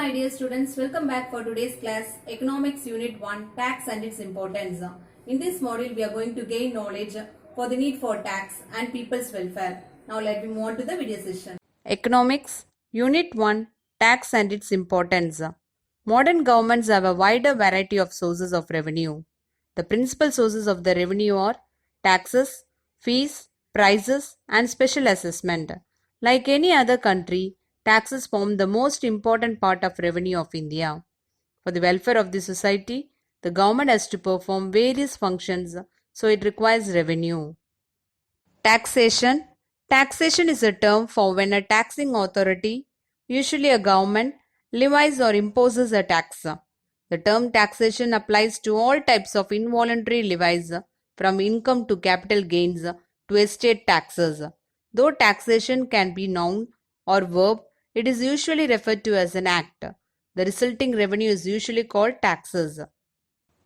my dear students, welcome back for today's class Economics Unit 1 Tax and its Importance. In this module we are going to gain knowledge for the need for tax and people's welfare. Now let me move on to the video session. Economics Unit 1 Tax and its Importance. Modern governments have a wider variety of sources of revenue. The principal sources of the revenue are taxes, fees, prices and special assessment. Like any other country, taxes form the most important part of revenue of India. For the welfare of the society, the government has to perform various functions, so it requires revenue. Taxation. Taxation is a term for when a taxing authority, usually a government, levies or imposes a tax. The term taxation applies to all types of involuntary levies, from income to capital gains to estate taxes. Though taxation can be noun or verb, it is usually referred to as an act. The resulting revenue is usually called taxes.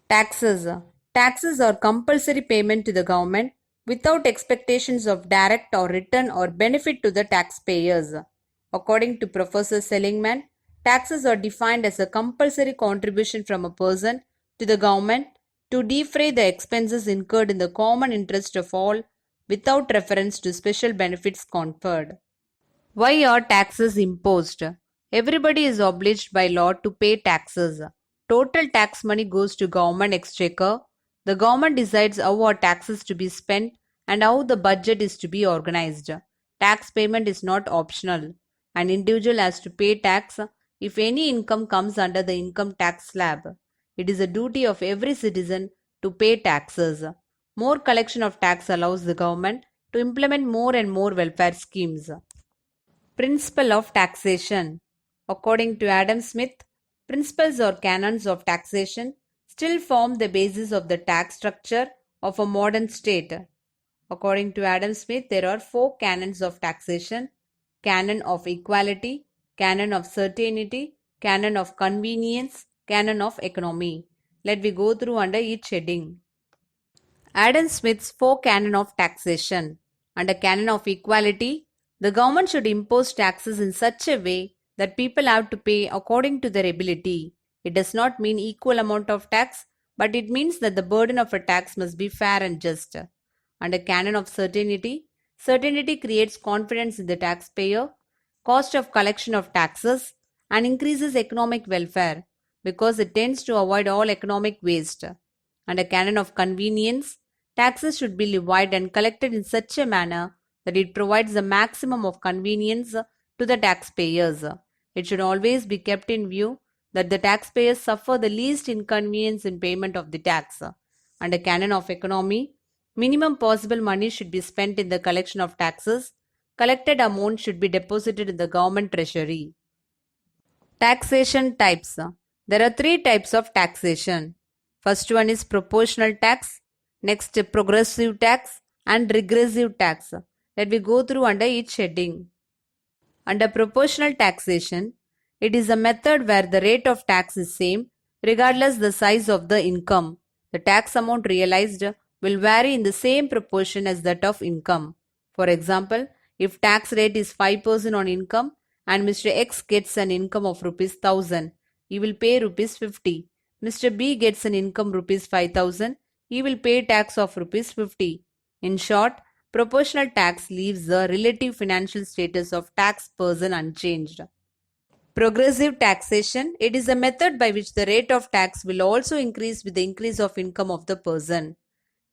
Taxes. Taxes are compulsory payment to the government without expectations of direct or return or benefit to the taxpayers. According to Professor Seligman, taxes are defined as a compulsory contribution from a person to the government to defray the expenses incurred in the common interest of all without reference to special benefits conferred. Why are taxes imposed? Everybody is obliged by law to pay taxes. Total tax money goes to government exchequer. The government decides how are taxes to be spent and how the budget is to be organized. Tax payment is not optional. An individual has to pay tax if any income comes under the income tax slab. It is a duty of every citizen to pay taxes. More collection of tax allows the government to implement more and more welfare schemes. Principle of taxation. According to Adam Smith, principles or canons of taxation still form the basis of the tax structure of a modern state. According to Adam Smith, there are 4 canons of taxation: canon of equality, canon of certainty, canon of convenience, canon of economy. Let me go through under each heading. Adam Smith's 4 canon of taxation. Under canon of equality, the government should impose taxes in such a way that people have to pay according to their ability. It does not mean equal amount of tax, but it means that the burden of a tax must be fair and just. Under canon of certainty, certainty creates confidence in the taxpayer, cost of collection of taxes, and increases economic welfare because it tends to avoid all economic waste. Under canon of convenience, taxes should be levied and collected in such a manner that it provides the maximum of convenience to the taxpayers. It should always be kept in view that the taxpayers suffer the least inconvenience in payment of the tax. Under canon of economy, minimum possible money should be spent in the collection of taxes. Collected amount should be deposited in the government treasury. Taxation types. There are 3 types of taxation. First one is proportional tax, next progressive tax and regressive tax. Let me go through under each heading. Under proportional taxation, it is a method where the rate of tax is same regardless the size of the income. The tax amount realized will vary in the same proportion as that of income. For example, if tax rate is 5% on income and Mr. X gets an income of rupees 1000, he will pay rupees 50. Mr. B gets an income rupees 5000, he will pay tax of rupees 50. In short, proportional tax leaves the relative financial status of tax person unchanged. Progressive taxation, it is a method by which the rate of tax will also increase with the increase of income of the person.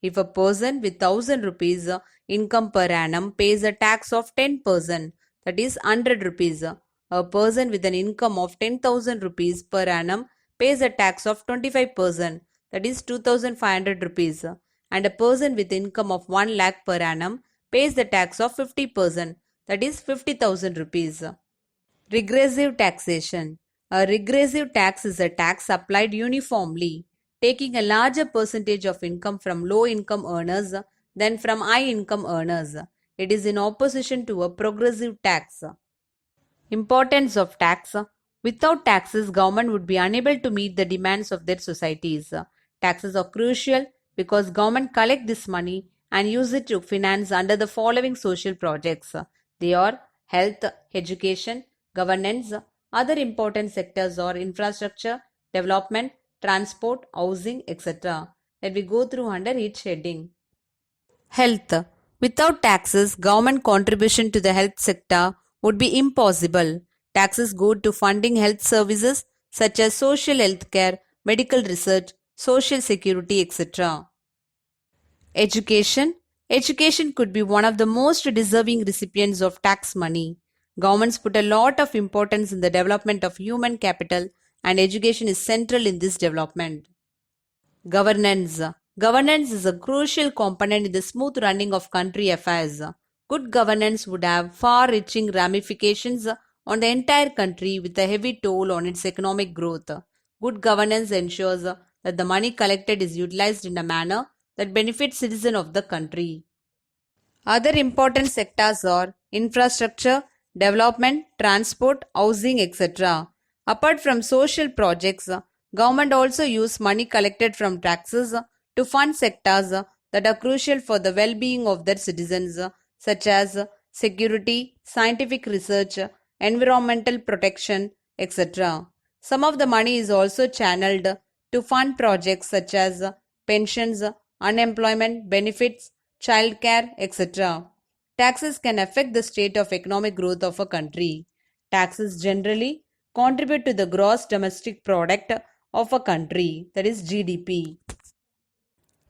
If a person with 1000 rupees income per annum pays a tax of 10%, that is 100 rupees. A person with an income of 10,000 rupees per annum pays a tax of 25%, that is 2,500 rupees. And a person with income of 1 lakh per annum pays the tax of 50%, that is 50,000 rupees. Regressive taxation. A regressive tax is a tax applied uniformly, taking a larger percentage of income from low income earners than from high income earners. It is in opposition to a progressive tax. Importance of tax. Without taxes, government would be unable to meet the demands of their societies. Taxes are crucial because government collect this money and use it to finance under the following social projects. They are health, education, governance, Other important sectors are infrastructure, development, transport, housing, etc. Let we go through under each heading. Health. Without taxes, government contribution to the health sector would be impossible. Taxes go to funding health services such as social health care, medical research, social security, etc. Education. Education could be one of the most deserving recipients of tax money. Governments put a lot of importance in the development of human capital, and education is central in this development. Governance. Governance is a crucial component in the smooth running of country affairs. Good governance would have far-reaching ramifications on the entire country with a heavy toll on its economic growth. Good governance ensures that the money collected is utilized in a manner that benefits citizens of the country. Other important sectors are infrastructure, development, transport, housing, etc. Apart from social projects, government also use money collected from taxes to fund sectors that are crucial for the well-being of their citizens, such as security, scientific research, environmental protection, etc. Some of the money is also channeled to fund projects such as pensions, unemployment benefits, childcare, etc. Taxes can affect the state of economic growth of a country. Taxes generally contribute to the gross domestic product of a country, that is GDP.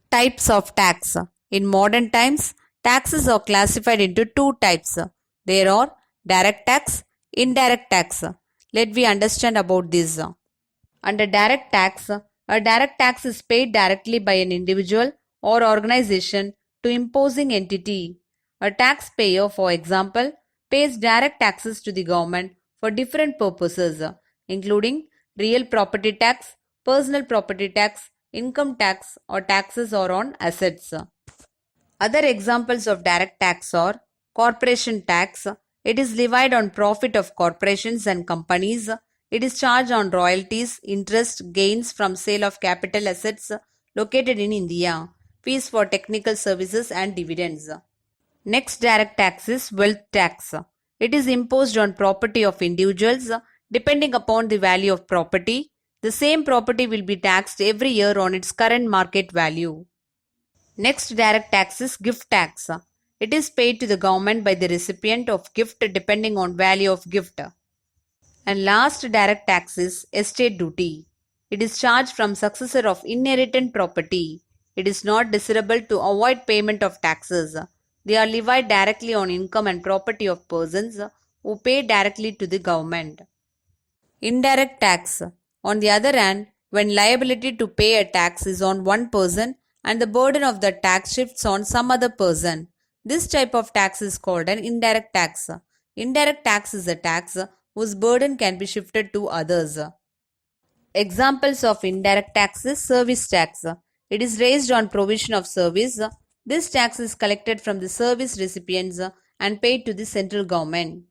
Types of tax. In modern times, taxes are classified into two types. There are direct tax, indirect tax. Let me understand about this. Under direct tax, a direct tax is paid directly by an individual or organization to imposing entity. A taxpayer, for example, pays direct taxes to the government for different purposes, including real property tax, personal property tax, income tax, or taxes or on assets. Other examples of direct tax are corporation tax. It is levied on profit of corporations and companies. It is charged on royalties, interest, gains from sale of capital assets located in India, fees for technical services and dividends. Next direct tax is wealth tax. It is imposed on property of individuals depending upon the value of property. The same property will be taxed every year on its current market value. Next direct tax is gift tax. It is paid to the government by the recipient of gift depending on value of gift. And last direct tax is estate duty. It is charged from successor of inherited property. It is not desirable to avoid payment of taxes. They are levied directly on income and property of persons who pay directly to the government. Indirect tax. On the other hand, when liability to pay a tax is on one person and the burden of the tax shifts on some other person, this type of tax is called an indirect tax. Indirect tax is a tax whose burden can be shifted to others. Examples of indirect tax is service tax. It is raised on provision of service. This tax is collected from the service recipients and paid to the central government.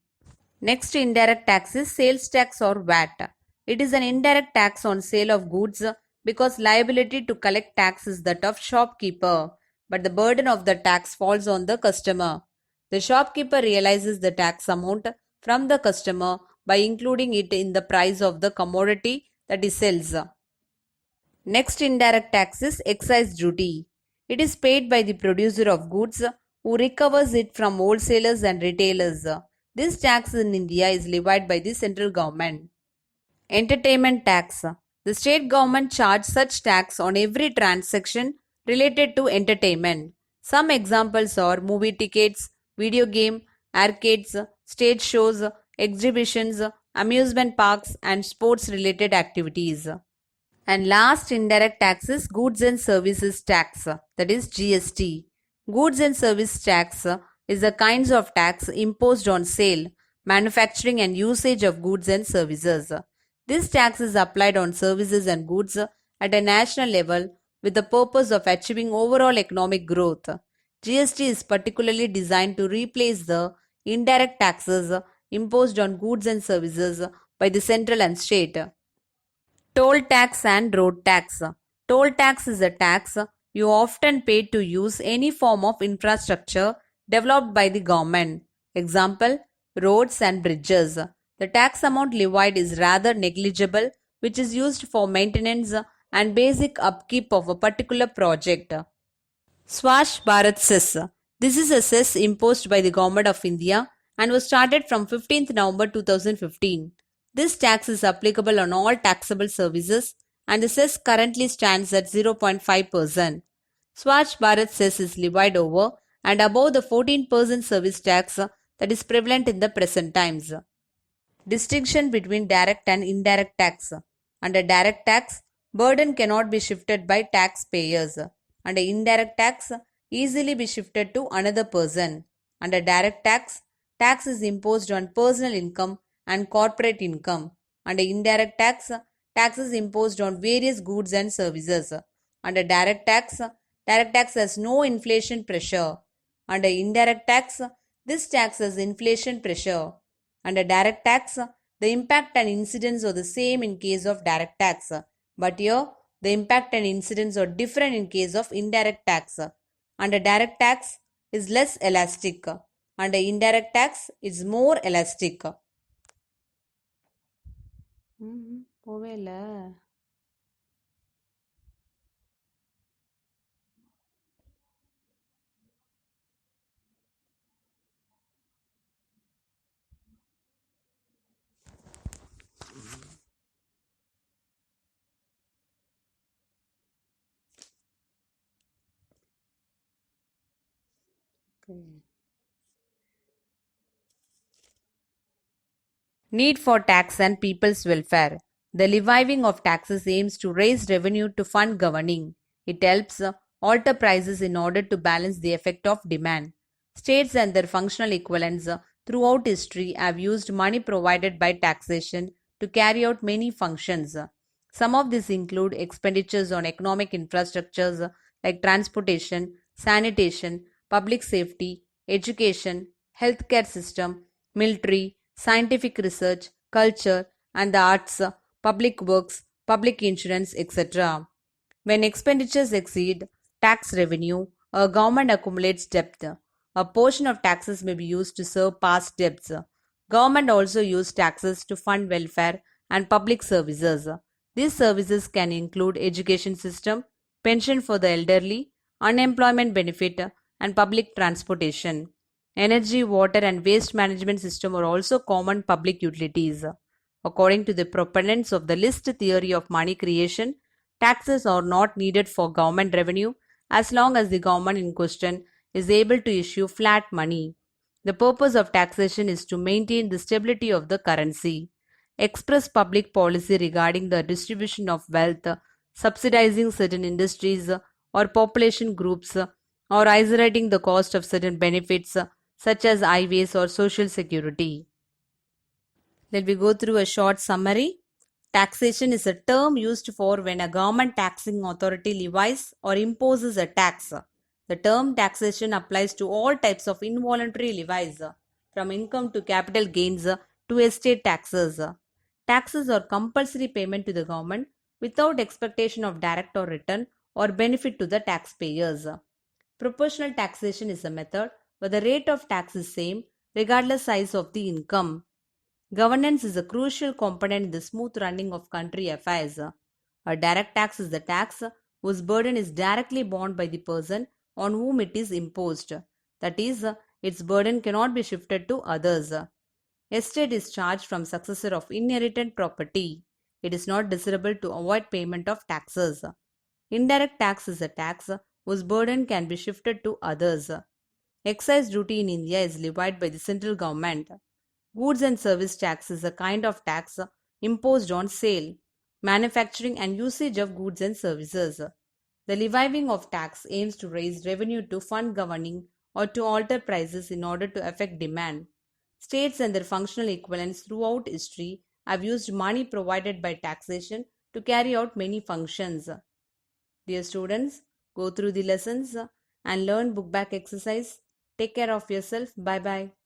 Next indirect tax is sales tax or VAT. It is an indirect tax on sale of goods because liability to collect tax is that of shopkeeper, but the burden of the tax falls on the customer. The shopkeeper realizes the tax amount from the customer by including it in the price of the commodity that he sells. Next indirect tax is excise duty. It is paid by the producer of goods who recovers it from wholesalers and retailers. This tax in India is levied by the central government. Entertainment tax. The state government charges such tax on every transaction related to entertainment. Some examples are movie tickets, video game, arcades, stage shows, exhibitions, amusement parks and sports related activities. And last indirect tax is goods and services tax, that is GST. Goods and service tax is a kinds of tax imposed on sale, manufacturing and usage of goods and services. This tax is applied on services and goods at a national level with the purpose of achieving overall economic growth. GST is particularly designed to replace the indirect taxes imposed on goods and services by the central and state. Toll tax and road tax. Toll tax is a tax you often pay to use any form of infrastructure developed by the government. Example, roads and bridges. The tax amount levied is rather negligible, which is used for maintenance and basic upkeep of a particular project. Swash Bharat Cess. This is a cess imposed by the Government of India and was started from 15th November 2015. This tax is applicable on all taxable services and the cess currently stands at 0.5%. Swachh Bharat cess is levied over and above the 14% service tax that is prevalent in the present times. Distinction between direct and indirect tax. Under direct tax, burden cannot be shifted by taxpayers. Under indirect tax, easily be shifted to another person. Under direct tax, tax is imposed on personal income and corporate income. Under indirect tax, tax is imposed on various goods and services. Under direct tax has no inflation pressure. Under indirect tax, this tax has inflation pressure. Under direct tax, the impact and incidence are the same in case of direct tax, but here the impact and incidence are different in case of indirect tax. Under direct tax is less elastic. Under indirect tax is more elastic. Need for tax and people's welfare. The levying of taxes aims to raise revenue to fund governing. It helps alter prices in order to balance the effect of demand. States and their functional equivalents throughout history have used money provided by taxation to carry out many functions. Some of these include expenditures on economic infrastructures like transportation, sanitation, public safety, education, healthcare system, military, scientific research, culture, and the arts, public works, public insurance, etc. When expenditures exceed tax revenue, a government accumulates debt. A portion of taxes may be used to serve past debts. Government also uses taxes to fund welfare and public services. These services can include education system, pension for the elderly, unemployment benefit, and public transportation. Energy, water, and waste management system are also common public utilities. According to the proponents of the list theory of money creation, taxes are not needed for government revenue as long as the government in question is able to issue flat money. The purpose of taxation is to maintain the stability of the currency, express public policy regarding the distribution of wealth, subsidizing certain industries or population groups, or isolating the cost of certain benefits such as highways or social security. Let me go through a short summary. Taxation is a term used for when a government taxing authority levies or imposes a tax. The term taxation applies to all types of involuntary levies, from income to capital gains to estate taxes. Taxes are compulsory payment to the government without expectation of direct or return or benefit to the taxpayers. Proportional taxation is a method where the rate of tax is same regardless size of the income. Governance is a crucial component in the smooth running of country affairs. A direct tax is the tax whose burden is directly borne by the person on whom it is imposed. That is, its burden cannot be shifted to others. Estate is charged from successor of inherited property. It is not desirable to avoid payment of taxes. Indirect tax is a tax whose burden can be shifted to others. Excise duty in India is levied by the central government. Goods and service tax is a kind of tax imposed on sale, manufacturing and usage of goods and services. The levying of tax aims to raise revenue to fund governing or to alter prices in order to affect demand. States and their functional equivalents throughout history have used money provided by taxation to carry out many functions. Dear students, go through the lessons and learn book back exercise. Take care of yourself. Bye bye.